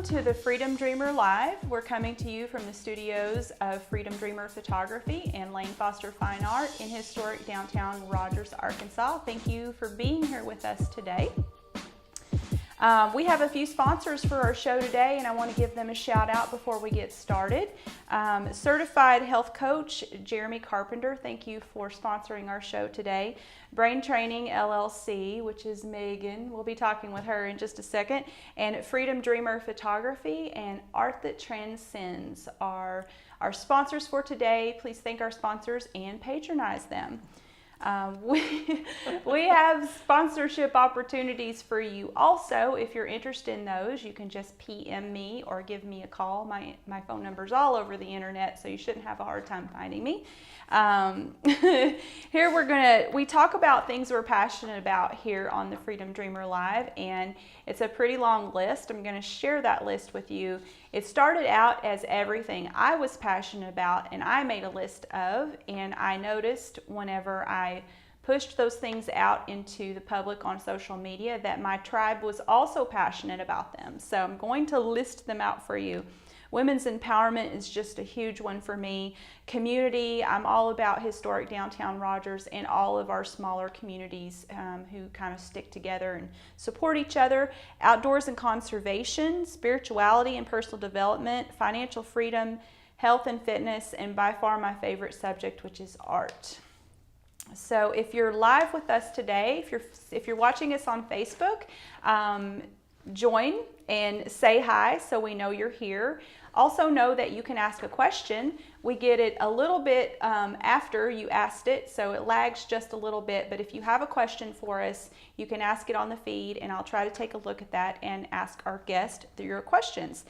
to the Freedom Dreamer Live. We're coming to you from the studios of Freedom Dreamer Photography and Lane Foster Fine Art in historic downtown Rogers, Arkansas. Thank you for being here with us today. We have a few sponsors for our show today, and I want to give them a shout out before we get started. Certified Health Coach Jeremy Carpenter, thank you for sponsoring our show today. Brain Training LLC, which is Megan, we'll be talking with her in just a second. And Freedom Dreamer Photography and Art That Transcends are our sponsors for today. Please thank our sponsors and patronize them. We have sponsorship opportunities for you also. If you're interested in those, you can just PM me or give me a call. My phone number's all over the internet, so you shouldn't have a hard time finding me. Here we talk about things we're passionate about here on the Freedom Dreamer Live, and it's a pretty long list. I'm going to share that list with you. It started out as everything I was passionate about and I made a list of, and I noticed whenever I pushed those things out into the public on social media that my tribe was also passionate about them. So I'm going to list them out for you. Women's empowerment is just a huge one for me. Community, I'm all about historic downtown Rogers and all of our smaller communities who kind of stick together and support each other. Outdoors and conservation, spirituality and personal development, financial freedom, health and fitness, and by far my favorite subject, which is art. So if you're live with us today, if you're watching us on Facebook, join and say hi so we know you're here. Also know that you can ask a question. We get it a little bit after you asked it, so it lags just a little bit, but if you have a question for us, you can ask it on the feed, and I'll try to take a look at that and ask our guest through your questions.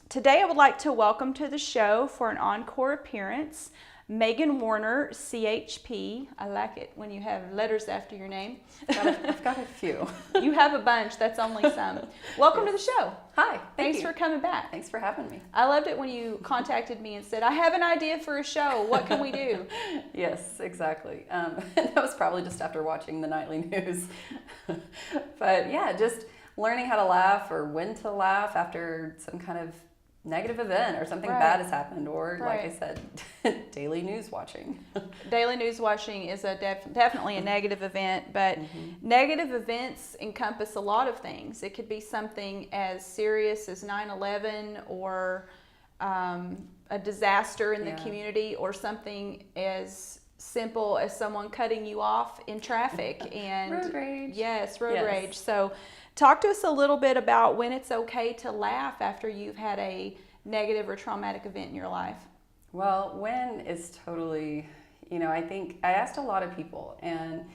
Today I would like to welcome to the show for an encore appearance Werner, CHP. I like it when you have letters after your name. I've got a few. You have a bunch, that's only some. Welcome to the show. Hi, Thanks for coming back. Thanks for having me. I loved it when you contacted me and said, I have an idea for a show. What can we do? Yes, exactly. That was probably just after watching the nightly news. But yeah, just learning how to laugh or when to laugh after some kind of negative event or something bad has happened, or like I said, daily news watching. Daily news watching is definitely a negative event, but negative events encompass a lot of things. It could be something as serious as 9/11 or a disaster in the community, or something as simple as someone cutting you off in traffic and road rage. Yes, road rage. So talk to us a little bit about when it's okay to laugh after you've had a negative or traumatic event in your life. Well, when is totally, I think I asked a lot of people, and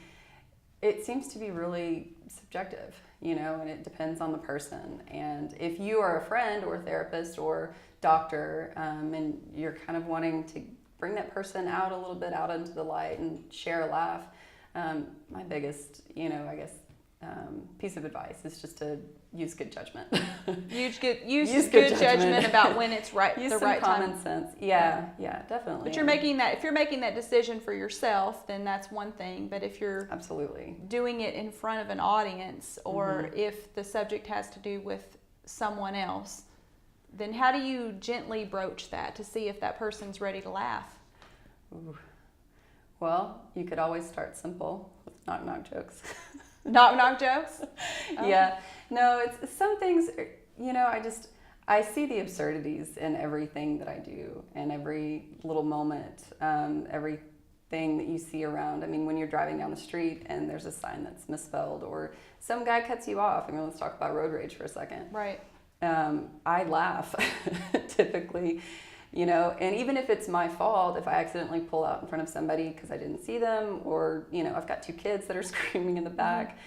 it seems to be really subjective, and it depends on the person. And if you are a friend or a therapist or doctor, and you're kind of wanting to bring that person out a little bit out into the light and share a laugh, my biggest, piece of advice is just to use good judgment. use good judgment about when it's right. Use the some right common time. sense. Yeah, definitely. But if you're making that decision for yourself, then that's one thing. But if you're absolutely doing it in front of an audience, or if the subject has to do with someone else, then how do you gently broach that to see if that person's ready to laugh? Ooh. Well, you could always start simple with knock-knock jokes. Knock-knock jokes? Oh. Yeah. No, it's some things, I see the absurdities in everything that I do, and every little moment, everything that you see around. I mean, when you're driving down the street and there's a sign that's misspelled, or some guy cuts you off. I mean, let's talk about road rage for a second. Right. I laugh typically, and even if it's my fault, if I accidentally pull out in front of somebody because I didn't see them, or, I've got two kids that are screaming in the back,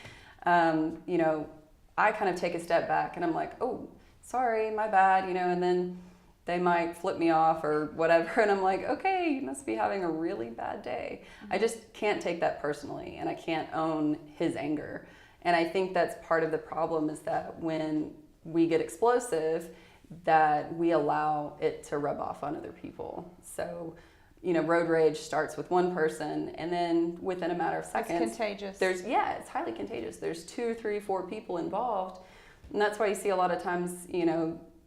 I kind of take a step back and I'm like, oh, sorry, my bad, and then they might flip me off or whatever. And I'm like, okay, you must be having a really bad day. I just can't take that personally, and I can't own his anger. And I think that's part of the problem, is that when we get explosive, that we allow it to rub off on other people. So, road rage starts with one person, and then within a matter of seconds, it's contagious. It's highly contagious. There's 2, 3, 4 people involved, And that's why you see a lot of times,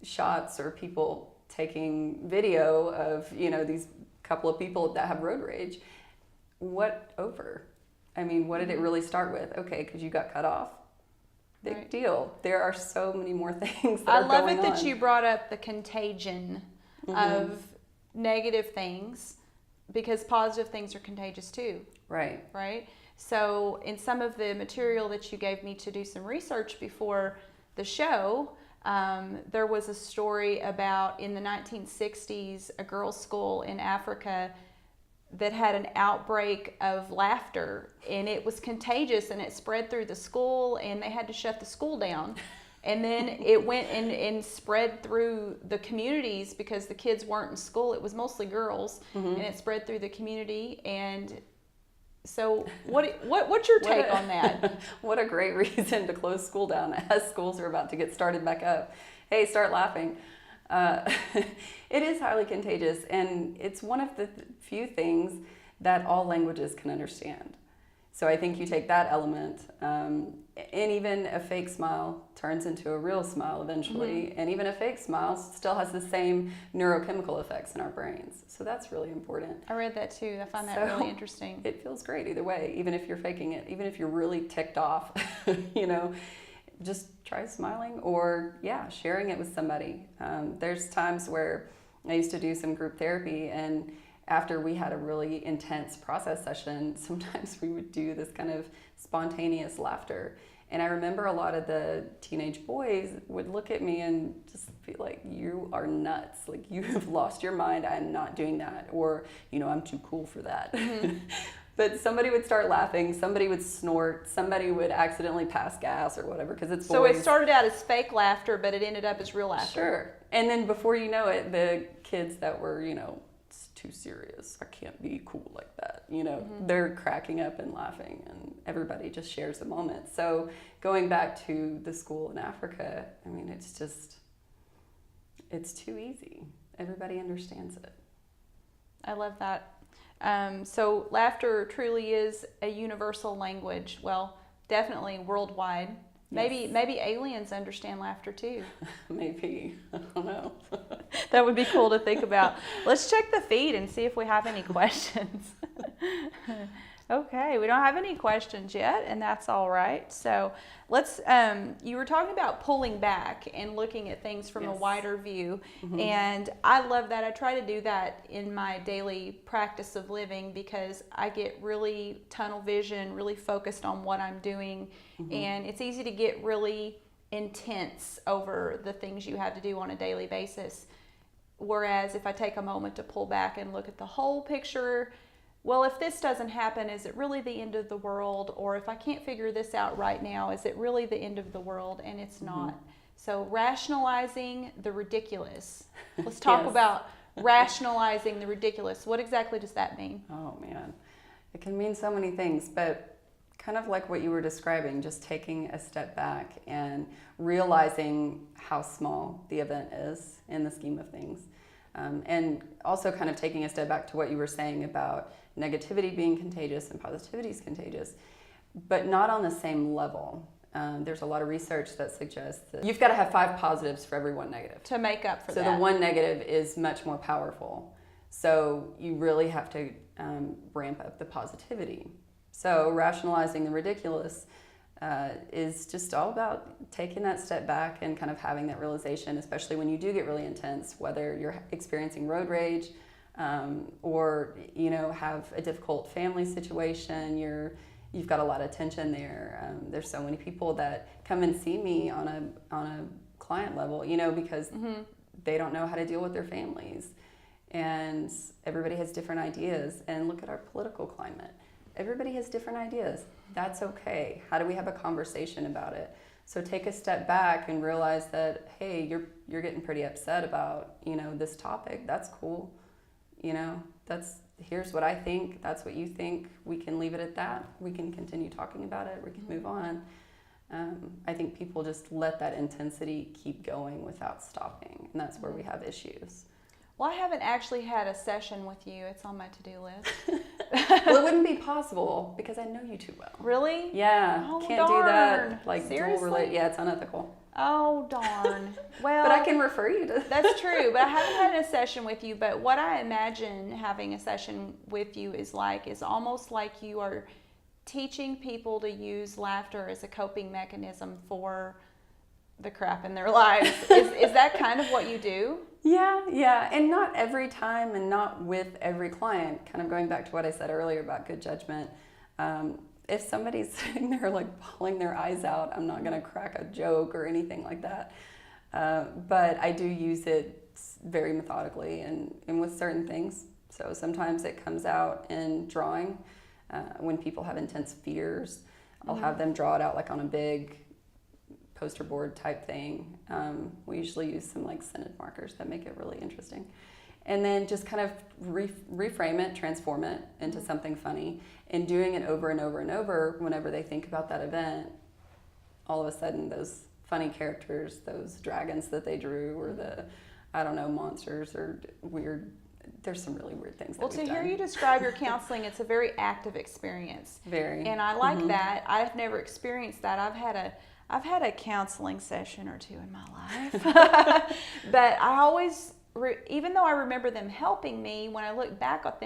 shots or people taking video of, these couple of people that have road rage. What over? I mean, what did it really start with? Okay, because you got cut off. Big deal. There are so many more things that are going on. I love it that you brought up the contagion of negative things, because positive things are contagious too. Right. Right? So in some of the material that you gave me to do some research before the show, there was a story about in the 1960s, a girls' school in Africa that had an outbreak of laughter, and it was contagious, and it spread through the school, and they had to shut the school down. And then it went and spread through the communities because the kids weren't in school. It was mostly girls, and it spread through the community. And so what's your take on that? What a great reason to close school down as schools are about to get started back up. Hey, start laughing. It is highly contagious, and it's one of the few things that all languages can understand. So I think you take that element, and even a fake smile turns into a real smile eventually, and even a fake smile still has the same neurochemical effects in our brains. So that's really important. I read that too. I find that really interesting. It feels great either way, even if you're faking it, even if you're really ticked off, just try smiling or, sharing it with somebody. There's times where I used to do some group therapy, and after we had a really intense process session, sometimes we would do this kind of spontaneous laughter. And I remember a lot of the teenage boys would look at me and just be like, you are nuts. Like, you have lost your mind. I'm not doing that. Or, I'm too cool for that. But somebody would start laughing, somebody would snort, somebody would accidentally pass gas or whatever, because it's boys. So it started out as fake laughter, but it ended up as real laughter. Sure. And then before you know it, the kids that were, it's too serious, I can't be cool like that, they're cracking up and laughing, and everybody just shares a moment. So going back to the school in Africa, I mean, it's too easy. Everybody understands it. I love that. So laughter truly is a universal language. Well, definitely worldwide. Yes. Maybe aliens understand laughter too. Maybe. I don't know. That would be cool to think about. Let's check the feed and see if we have any questions. Okay, we don't have any questions yet, and that's all right. So let's, you were talking about pulling back and looking at things from a wider view, and I love that. I try to do that in my daily practice of living, because I get really tunnel vision, really focused on what I'm doing, and it's easy to get really intense over the things you have to do on a daily basis. Whereas if I take a moment to pull back and look at the whole picture, well, if this doesn't happen, is it really the end of the world? Or if I can't figure this out right now, is it really the end of the world? And it's not. So rationalizing the ridiculous. Let's talk about rationalizing the ridiculous. What exactly does that mean? Oh, man. It can mean so many things, but kind of like what you were describing, just taking a step back and realizing how small the event is in the scheme of things. And also kind of taking a step back to what you were saying about negativity being contagious and positivity is contagious, but not on the same level. There's a lot of research that suggests that you've got to have 5 positives for every 1 negative. To make up for that. So the 1 negative is much more powerful. So you really have to ramp up the positivity. So rationalizing the ridiculous is just all about taking that step back and kind of having that realization, especially when you do get really intense, whether you're experiencing road rage or have a difficult family situation, you've got a lot of tension there. There's so many people that come and see me on a client level, because they don't know how to deal with their families, and everybody has different ideas. And look at our political climate. Everybody has different ideas. That's okay. How do we have a conversation about it? So take a step back and realize that, hey, you're getting pretty upset about, this topic. That's cool. Here's what I think. That's what you think. We can leave it at that. We can continue talking about it. We can move on. I think people just let that intensity keep going without stopping, and that's where we have issues. Well, I haven't actually had a session with you. It's on my to-do list. Well, it wouldn't be possible because I know you too well. Really? Yeah. Oh, Can't darn. do that. Like, seriously? dual relate. Yeah, it's unethical. Oh, darn. Well, But I can refer you to. that's true, but I haven't had a session with you. But what I imagine having a session with you is almost like you are teaching people to use laughter as a coping mechanism for the crap in their lives. Is that kind of what you do? Yeah. And not every time and not with every client. Kind of going back to what I said earlier about good judgment. If somebody's sitting there like bawling their eyes out, I'm not going to crack a joke or anything like that. But I do use it very methodically and with certain things. So sometimes it comes out in drawing. When people have intense fears, I'll have them draw it out like on a big poster board type thing. We usually use some like scented markers that make it really interesting. And then just kind of reframe it, transform it into something funny, and doing it over and over and over whenever they think about that event. All of a sudden, those funny characters, those dragons that they drew, or the, I don't know, monsters or weird, there's some really weird things that Well, we've to hear done. you describe your counseling, it's a very active experience. Very. And I like that. I've never experienced that. I've had a counseling session or two in my life. But I always, even though I remember them helping me, when I look back at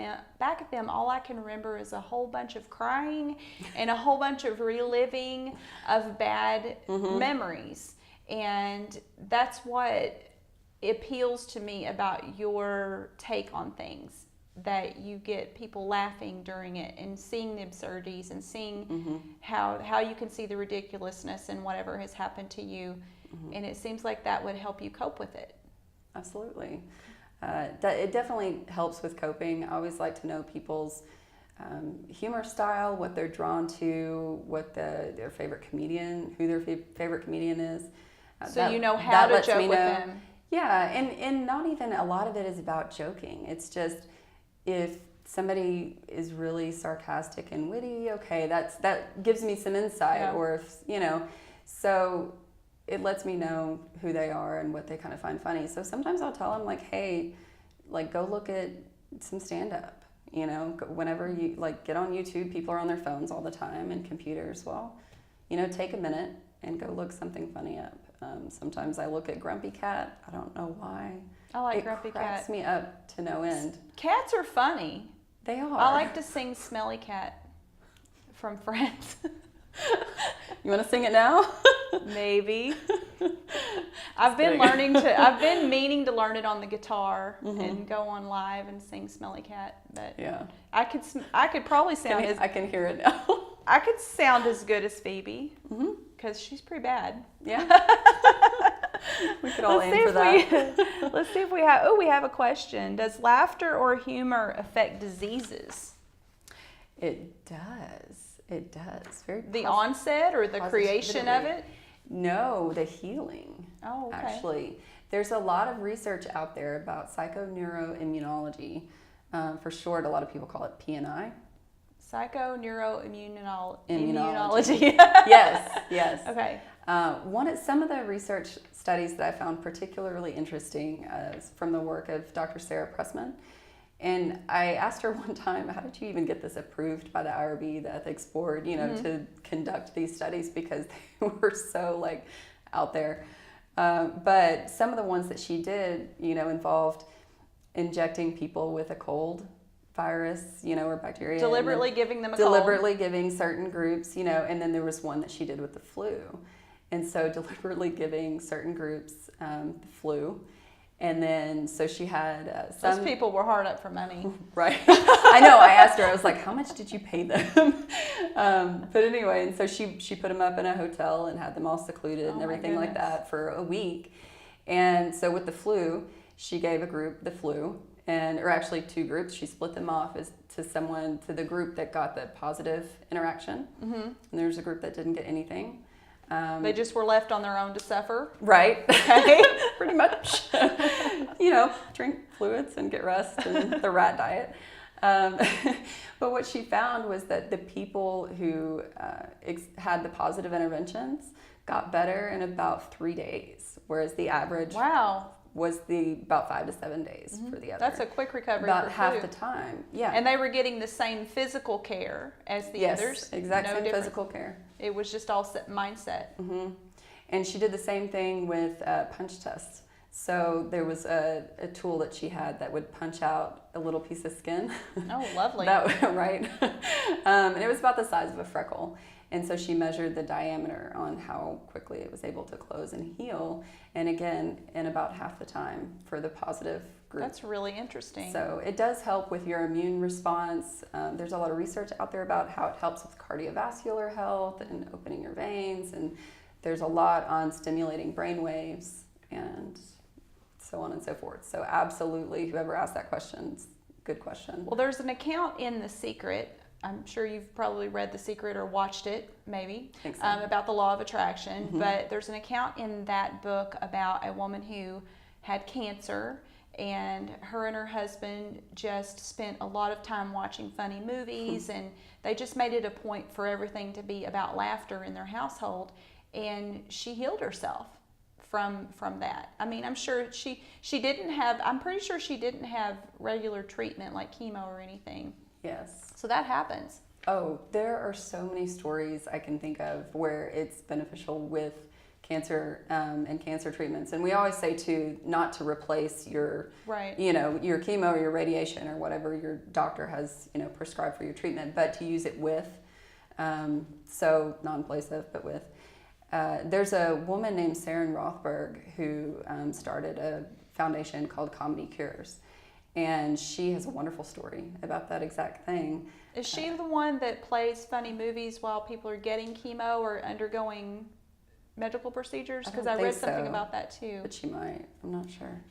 them, all I can remember is a whole bunch of crying and a whole bunch of reliving of bad memories. And that's what appeals to me about your take on things, that you get people laughing during it and seeing the absurdities and seeing how you can see the ridiculousness in whatever has happened to you. And it seems like that would help you cope with it. Absolutely. It definitely helps with coping. I always like to know people's humor style, what they're drawn to, what their favorite comedian, who their favorite comedian is. So you know how to joke with them. Yeah, and not even a lot of it is about joking. It's just if somebody is really sarcastic and witty, okay, that gives me some insight. Yeah. Or if, so it lets me know who they are and what they kind of find funny. So sometimes I'll tell them like, hey, like go look at some stand-up. Whenever you like get on YouTube, people are on their phones all the time and computers. Well, take a minute and go look something funny up. Sometimes I look at Grumpy Cat. I don't know why. I like Grumpy It cracks Cat. me up to no end. Cats are funny. They are. I like to sing Smelly Cat from Friends. You want to sing it now? Maybe. I've been meaning to learn it on the guitar and go on live and sing Smelly Cat, but Yeah. I could probably sound I can hear it now. I could sound as good as Phoebe because she's pretty bad. Yeah. We could all aim for that. Let's see if we have a question. Does laughter or humor affect diseases? It does. It does. The onset or the creation of it? No, the healing. Oh, okay. Actually, there's a lot of research out there about psychoneuroimmunology. For short, a lot of people call it P&I. Psychoneuroimmunology. Yes. Okay. Some of the research studies that I found particularly interesting is from the work of Dr. Sarah Pressman. And I asked her one time, how did you even get this approved by the IRB, the ethics board, to conduct these studies, because they were so out there. But some of the ones that she did, involved injecting people with a cold virus, or bacteria. Deliberately giving them a Deliberately giving certain groups, and then there was one that she did with the flu. And so deliberately giving certain groups the flu. And then, so she had some... Those people were hard up for money. Right. I know. I asked her, I was like, how much did you pay them? But anyway, and so she put them up in a hotel and had them all secluded and everything like that for a week. And so with the flu, she gave a group the flu, or actually two groups. She split them off to the group that got the positive interaction. And there's a group that didn't get anything. They just were left on their own to suffer. Right. Okay. Pretty much. Drink fluids and get rest and the rat diet. But what she found was that the people who had the positive interventions got better in about 3 days, whereas the average was about 5 to 7 days for the other. That's a quick recovery. About for half flu. the time. Yeah. And they were getting the same physical care as the others. Yes, exact No same different. physical care. It was just all mindset. And she did the same thing with punch tests. So there was a tool that she had that would punch out a little piece of skin. Oh, lovely. Right. And it was about the size of a freckle. And so she measured the diameter on how quickly it was able to close and heal. And again, in about half the time for the positive group. That's really interesting. So it does help with your immune response. There's a lot of research out there about how it helps with cardiovascular health and opening your veins. And there's a lot on stimulating brain waves and so on and so forth. So absolutely, whoever asked that question, it's a good question. Well, there's an account in The Secret. I'm sure you've probably read The Secret or watched it, maybe, I think so. about the law of attraction. But there's an account in that book about a woman who had cancer, and her husband just spent a lot of time watching funny movies, and they just made it a point for everything to be about laughter in their household. And she healed herself from that. I mean, I'm sure she didn't have, I'm pretty sure she didn't have regular treatment like chemo or anything. Yes. So that happens. Oh, there are so many stories I can think of where it's beneficial with cancer and cancer treatments. And we always say too, not to replace your, Right. your chemo or your radiation or whatever your doctor has, prescribed for your treatment, but to use it with, so non-invasive, but with. There's a woman named Sharon Rothberg who started a foundation called Comedy Cures. And she has a wonderful story about that exact thing. Is she the one that plays funny movies while people are getting chemo or undergoing medical procedures? Because I read something about that too. But she might. I'm not sure.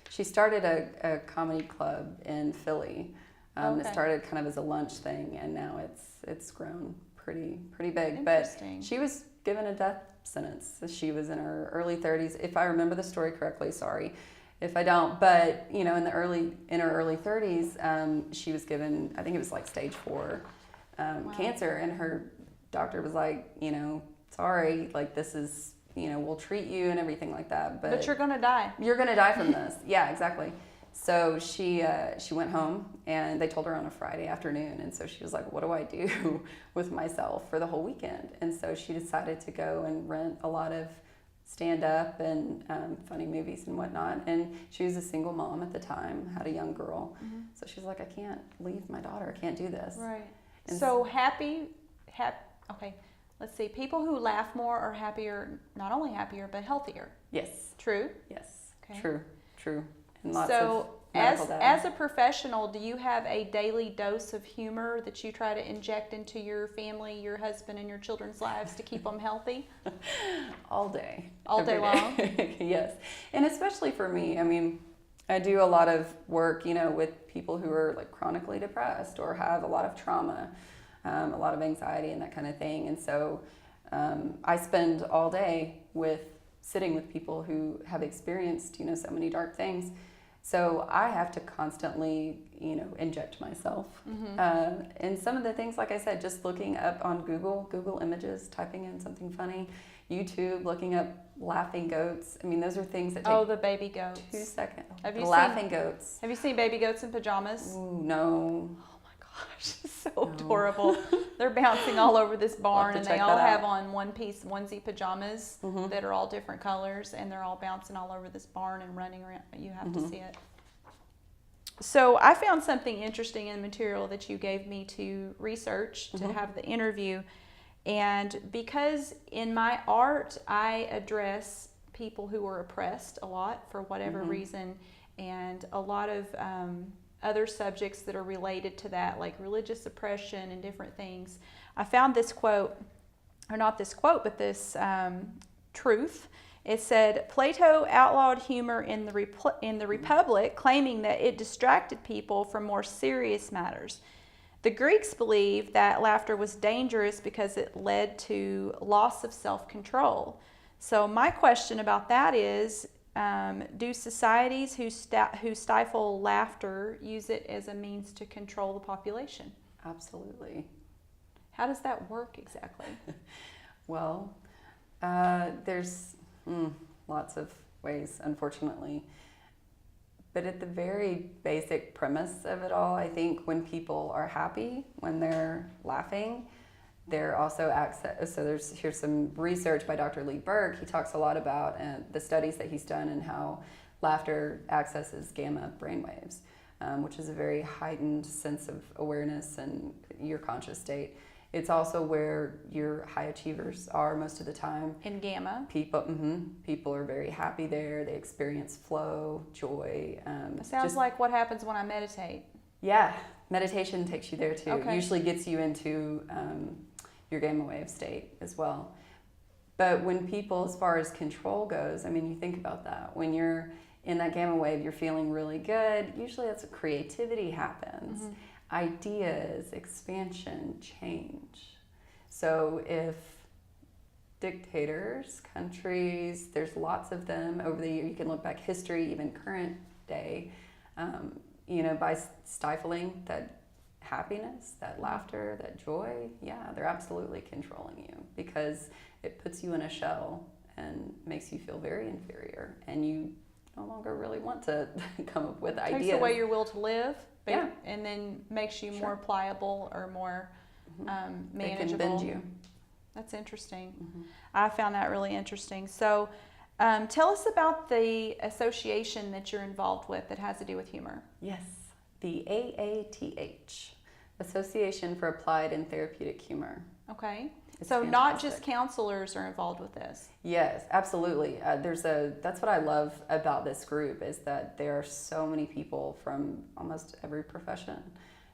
She started a comedy club in Philly. It started kind of as a lunch thing, and now it's grown pretty big. But she was given a death sentence. She was in her early 30s, if I remember the story correctly. Sorry if I don't, but in her early 30s, she was given, I think it was like stage 4 cancer, and her doctor was like, sorry, like this is, we'll treat you and everything like that, but you're gonna die. You're gonna die from this. Yeah, exactly. So she went home, and they told her on a Friday afternoon, and so she was like, what do I do with myself for the whole weekend? And so she decided to go and rent a lot of stand-up and funny movies and whatnot. And she was a single mom at the time, had a young girl. So she's like, I can't leave my daughter. I can't do this. Right. And so happy. Okay, let's see. People who laugh more are happier, not only happier, but healthier. Yes. True? Yes. Okay. True. And lots so of medical data. As a professional, do you have a daily dose of humor that you try to inject into your family, your husband, and your children's lives to keep them healthy? All day. All day long? Yes. And especially for me, I mean, I do a lot of work, with people who are like chronically depressed or have a lot of trauma, a lot of anxiety and that kind of thing. And so I spend all day sitting with people who have experienced, so many dark things. So I have to constantly, inject myself. And some of the things, like I said, just looking up on Google Images, typing in something funny, YouTube, looking up laughing goats. I mean, those are things that take the baby goats. 2 seconds. Laughing goats. Have you seen baby goats in pajamas? Ooh, no. Oh my gosh, it's so adorable. They're bouncing all over this barn, and they all have on one-piece onesie pajamas that are all different colors, and they're all bouncing all over this barn and running around. You have to see it. So I found something interesting in the material that you gave me to research to have the interview. And because in my art, I address people who are oppressed a lot for whatever reason, and a lot of other subjects that are related to that, like religious oppression and different things. I found this quote, or not this quote, but this truth. It said, Plato outlawed humor in the Republic, claiming that it distracted people from more serious matters. The Greeks believed that laughter was dangerous because it led to loss of self-control. So my question about that is, do societies who stifle laughter use it as a means to control the population? Absolutely. How does that work exactly? Well, there's lots of ways, unfortunately. But at the very basic premise of it all, I think when people are happy, when they're laughing, They're also access. So here's some research by Dr. Lee Berg. He talks a lot about the studies that he's done and how laughter accesses gamma brainwaves, which is a very heightened sense of awareness and your conscious state. It's also where your high achievers are most of the time. In gamma. People are very happy there. They experience flow, joy. It sounds like what happens when I meditate. Yeah, meditation takes you there too. Okay. Usually gets you into your gamma wave state as well. But when people, as far as control goes, I mean, you think about that. When you're in that gamma wave, you're feeling really good. Usually that's when creativity happens. Ideas, expansion, change. So if dictators, countries, there's lots of them over the year, you can look back history, even current day, by stifling that happiness, that laughter, that joy, yeah, they're absolutely controlling you because it puts you in a shell and makes you feel very inferior, and you no longer really want to come up with ideas. Takes away your will to live, yeah, and then makes you more pliable or more manageable. They can bend you. That's interesting. I found that really interesting. So tell us about the association that you're involved with that has to do with humor. Yes, the AATH, Association for Applied and Therapeutic Humor. Okay. It's so fantastic. Not just counselors are involved with this. Yes, absolutely. That's what I love about this group is that there are so many people from almost every profession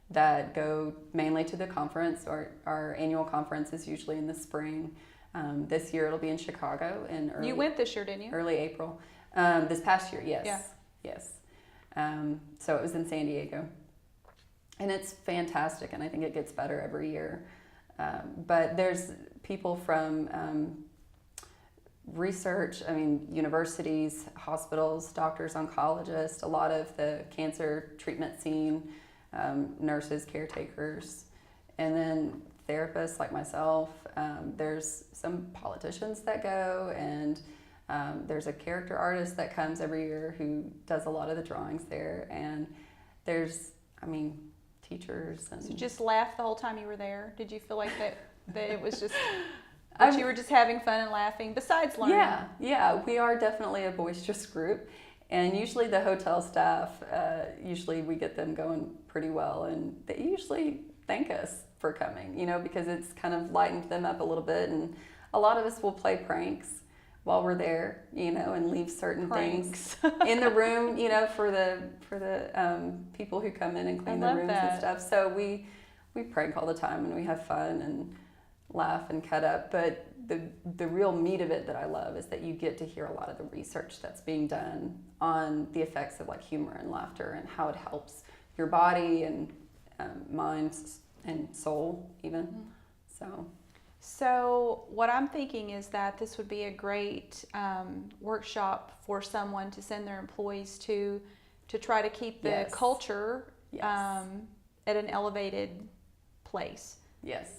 that go mainly to the conference. Our annual conference is usually in the spring. This year it'll be in Chicago in early. You went this year, didn't you? Early April. This past year, yes. Yeah. Yes. So it was in San Diego. And it's fantastic, and I think it gets better every year. But there's people from research, universities, hospitals, doctors, oncologists, a lot of the cancer treatment scene, nurses, caretakers, and then therapists like myself. There's some politicians that go, and there's a character artist that comes every year who does a lot of the drawings there. And there's, teachers. And so you just laughed the whole time you were there? Did you feel like that it was just that you were just having fun and laughing besides learning? Yeah, we are definitely a boisterous group, and usually the hotel staff, usually we get them going pretty well, and they usually thank us for coming, because it's kind of lightened them up a little bit, and a lot of us will play pranks while we're there, and leave certain things in the room, for the people who come in and clean the rooms and stuff. So we prank all the time, and we have fun and laugh and cut up. But the real meat of it that I love is that you get to hear a lot of the research that's being done on the effects of humor and laughter and how it helps your body and mind and soul even. So what I'm thinking is that this would be a great workshop for someone to send their employees to try to keep the culture at an elevated place. Yes.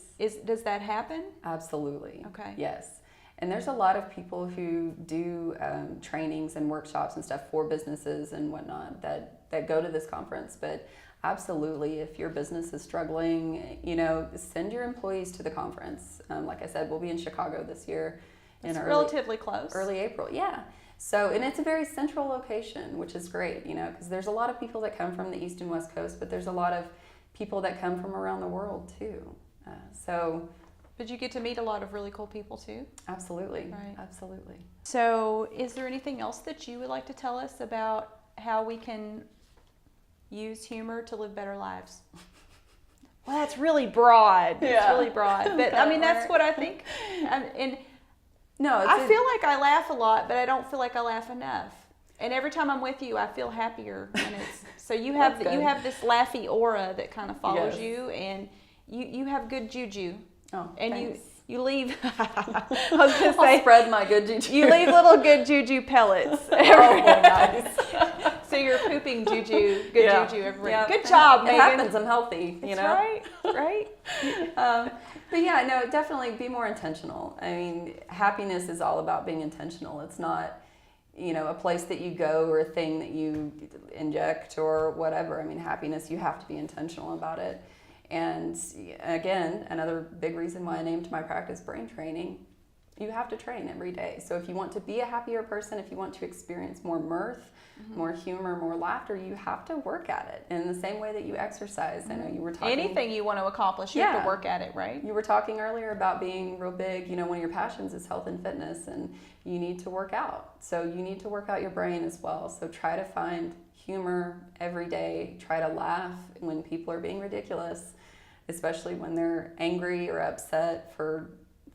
Does that happen? Absolutely. Okay. Yes. And there's a lot of people who do trainings and workshops and stuff for businesses and whatnot that go to this conference. But absolutely, if your business is struggling, send your employees to the conference. Like I said, we'll be in Chicago this year. It's relatively close. Early April, yeah. So, and it's a very central location, which is great, because there's a lot of people that come from the East and West Coast, but there's a lot of people that come from around the world too. But you get to meet a lot of really cool people too. Absolutely. Right. Absolutely. So is there anything else that you would like to tell us about how we can use humor to live better lives? Well, that's really broad. It's really broad. But that's what I think. I feel like I laugh a lot, but I don't feel like I laugh enough. And every time I'm with you, I feel happier. And so you have this laughy aura that kind of follows you, and you have good juju. Oh, and thanks. you leave. I was going to say, I'll spread my good juju. You leave little good juju pellets. Nice. So you're pooping good juju everywhere. Yeah. Good job, Megan. It happens. I'm healthy. Right. But yeah, no, definitely be more intentional. Happiness is all about being intentional. It's not, a place that you go or a thing that you inject or whatever. Happiness, you have to be intentional about it. And again, another big reason why I named my practice brain training. You have to train every day. So if you want to be a happier person, if you want to experience more mirth, more humor, more laughter, you have to work at it in the same way that you exercise. I know you were talking. Anything you want to accomplish, you have to work at it, right? You were talking earlier about being real big. One of your passions is health and fitness, and you need to work out. So you need to work out your brain as well. So try to find humor every day. Try to laugh when people are being ridiculous, especially when they're angry or upset for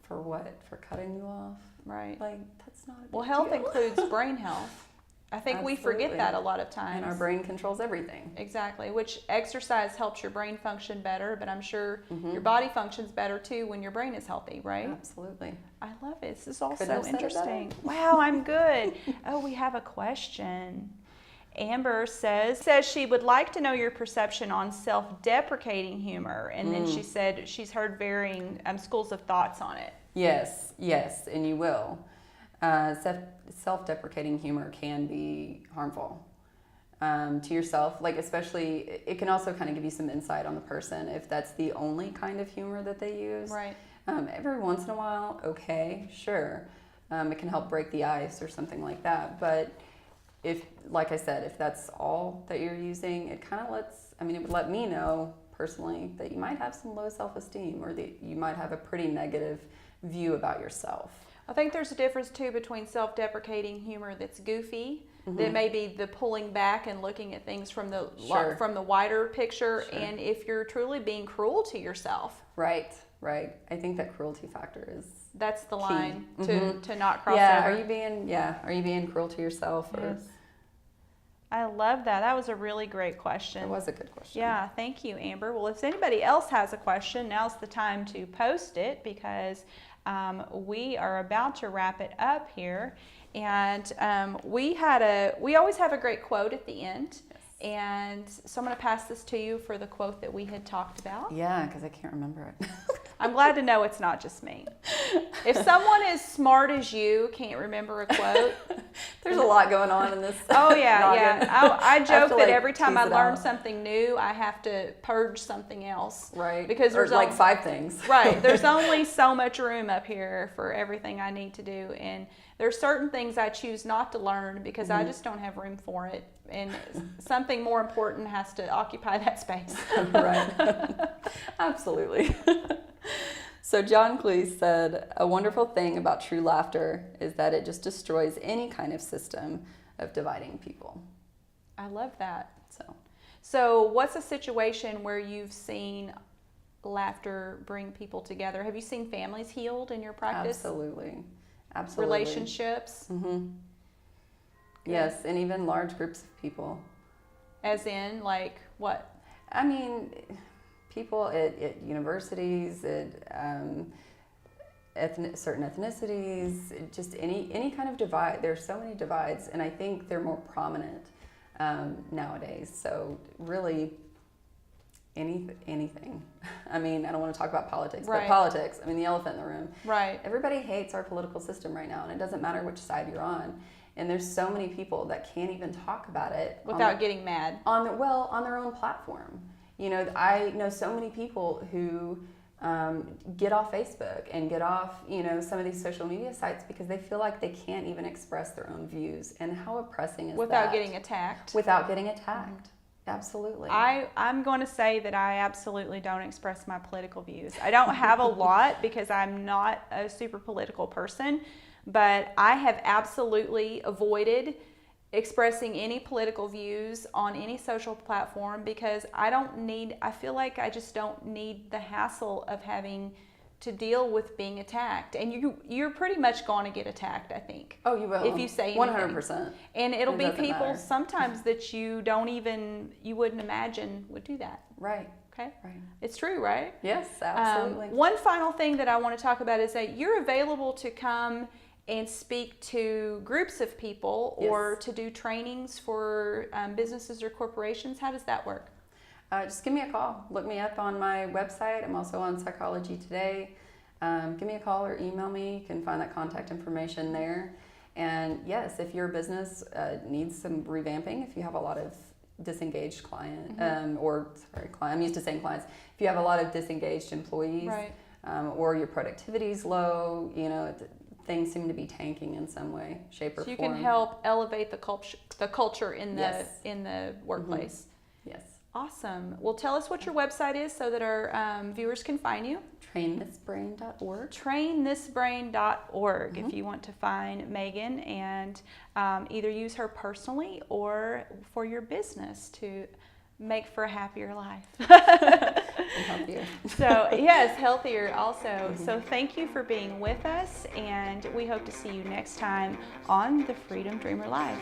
what? For cutting you off? Right. Like, that's not a big Well, health deal. includes brain health. I think we forget that a lot of times. And our brain controls everything. Exactly, which exercise helps your brain function better, but I'm sure your body functions better too when your brain is healthy, right? Absolutely. I love it. This is all Couldn't have so said it better. interesting. Wow, I'm good. Oh, we have a question. Amber says she would like to know your perception on self-deprecating humor, and then she said she's heard varying schools of thoughts on it. Yes, and you will. Self-deprecating humor can be harmful to yourself, like especially, it can also kind of give you some insight on the person if that's the only kind of humor that they use. Right. Every once in a while, okay, sure. It can help break the ice or something like that, but if, like I said, if that's all that you're using, it kind of it would let me know personally that you might have some low self-esteem or that you might have a pretty negative view about yourself. I think there's a difference too between self-deprecating humor that's goofy, that may be the pulling back and looking at things from the from the wider picture, and if you're truly being cruel to yourself. Right. I think that cruelty factor is that's the key. line to not cross over. Are you being cruel to yourself? Yes. I love that. That was a really great question. It was a good question. Yeah, thank you, Amber. Well, if anybody else has a question, now's the time to post it because we are about to wrap it up here. And we always have a great quote at the end. Yes. And so I'm going to pass this to you for the quote that we had talked about. Yeah, because I can't remember it. I'm glad to know it's not just me. If someone as smart as you can't remember a quote, there's a lot going on in this. Oh yeah. I joke that every time I learn out. Something new, I have to purge something else. Right. Because there's like 5 things. Right. There's only so much room up here for everything I need to do, and there's certain things I choose not to learn because I just don't have room for it, and something more important has to occupy that space. Right. Absolutely. So John Cleese said, a wonderful thing about true laughter is that it just destroys any kind of system of dividing people. I love that. So what's a situation where you've seen laughter bring people together? Have you seen families healed in your practice? Absolutely. Relationships? Yes, and even large groups of people. As in, like, what? I mean, people at universities, at certain ethnicities, just any kind of divide. There's so many divides, and I think they're more prominent nowadays. So really, anything. I mean, I don't want to talk about politics, but politics. I mean, the elephant in the room. Right. Everybody hates our political system right now, and it doesn't matter which side you're on. And there's so many people that can't even talk about it without getting mad on their own platform. I know so many people who get off Facebook and get off some of these social media sites because they feel like they can't even express their own views. And how oppressing is that? Without getting attacked. Without getting attacked. Absolutely. I'm going to say that I absolutely don't express my political views. I don't have a lot because I'm not a super political person, but I have absolutely avoided expressing any political views on any social platform because I feel like I just don't need the hassle of having to deal with being attacked. And you're pretty much going to get attacked, I think. Oh, you will. If you say anything. 100%. And it'll be people sometimes that you wouldn't imagine would do that. Right. Okay? Right. It's true, right? Yes, absolutely. One final thing that I want to talk about is that you're available to come and speak to groups of people or to do trainings for businesses or corporations. How does that work? Just give me a call. Look me up on my website. I'm also on Psychology Today. Give me a call or email me. You can find that contact information there. And yes, if your business needs some revamping, if you have a lot of disengaged client, I'm used to saying clients. If you have a lot of disengaged employees, Right. Or your productivity is low, things seem to be tanking in some way, shape, or So you form. can help elevate the culture in the Yes. in the workplace. Yes. Awesome. Well, tell us what your website is so that our viewers can find you. Trainthisbrain.org. Trainthisbrain.org if you want to find Megan and either use her personally or for your business to make for a happier life. And help you. So, yes, healthier also. So, thank you for being with us, and we hope to see you next time on the Freedom Dreamer Live.